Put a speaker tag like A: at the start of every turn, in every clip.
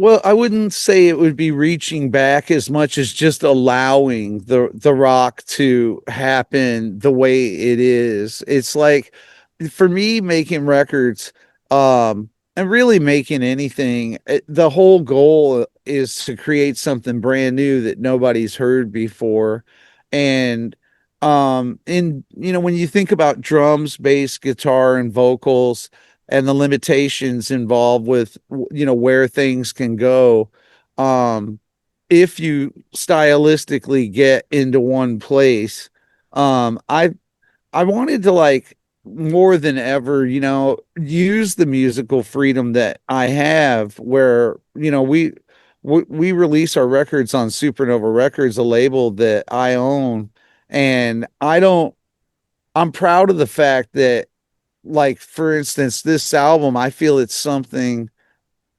A: Well, I wouldn't say it would be reaching back as much as just allowing the rock to happen the way it is. It's like for me making records and really making anything, the whole goal is to create something brand new that nobody's heard before. And in when you think about drums, bass, guitar and vocals, and the limitations involved with where things can go, um if you stylistically get into one place. Um i i wanted to, like, more than ever, use the musical freedom that I have, where we release our records on Supernova Records, a label that I own. And I'm proud of the fact that, like, for instance, this album, I feel it's something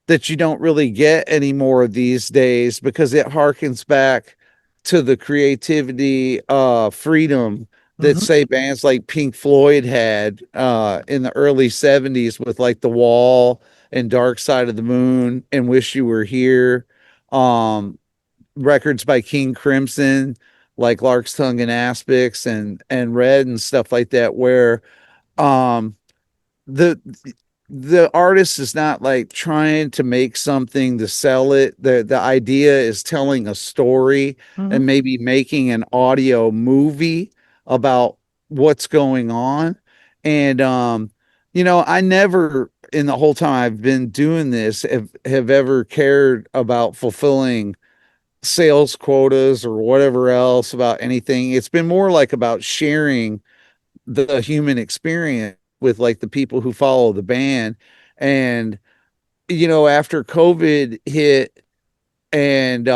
A: that you don't really get anymore these days, because it harkens back to the creativity, freedom that,
B: Hmm.
A: say, bands like Pink Floyd had in the early 70s with, like, The Wall and Dark Side of the Moon and Wish You Were Here. Um, Records by King Crimson, like Lark's Tongue and Aspics and Red and stuff like that, where um the the artist is not, like, trying to make something to sell it. The idea is telling a story
B: Hmm.
A: and maybe making an audio movie about what's going on. And I never, in the whole time I've been doing this, have ever cared about fulfilling sales quotas or whatever else about anything. It's been more like about sharing the human experience with, like, the people who follow the band. And after COVID hit, and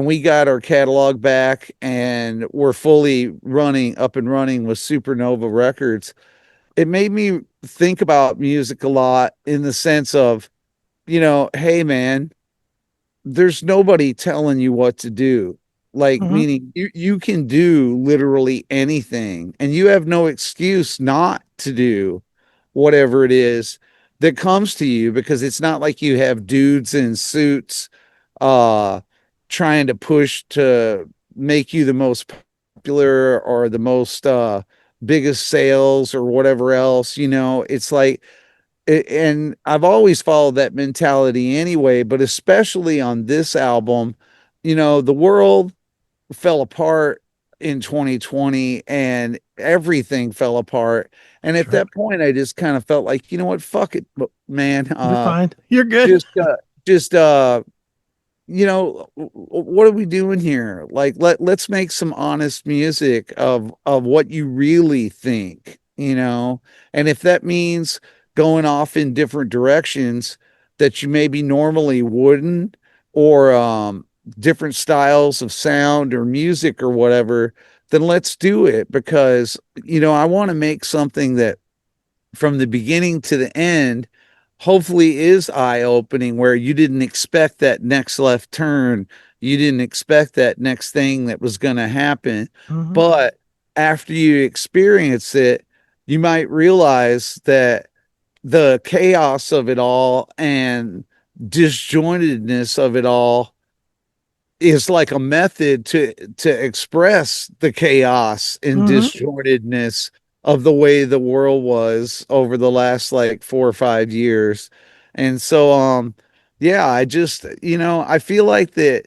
A: we got our catalog back and we're fully running up and running with Supernova Records, it made me think about music a lot, in the sense of, hey man, there's nobody telling you what to do. Like,
B: Hmm.
A: meaning you can do literally anything, and you have no excuse not to do whatever it is that comes to you, because it's not like you have dudes in suits uh trying to push to make you the most popular or the most biggest sales or whatever else. It's like, and I've always followed that mentality anyway, but especially on this album, the world fell apart in 2020 and everything fell apart. And at
B: Sure.
A: that point, I just kind of felt like, you know what, fuck it, man.
B: You're fine. You're good.
A: Just, just, what are we doing here? Like, let's make some honest music of what you really think. And if that means going off in different directions that you maybe normally wouldn't, or different styles of sound or music or whatever, then let's do it. Because I want to make something that, from the beginning to the end, hopefully is eye opening, where you didn't expect that next left turn. You didn't expect that next thing that was going to happen.
B: Hmm.
A: But after you experience it, you might realize that the chaos of it all and disjointedness of it all is like a method to express the chaos and
B: Hmm.
A: disjointedness of the way the world was over the last, like, 4 or 5 years. And so yeah, I just, I feel like that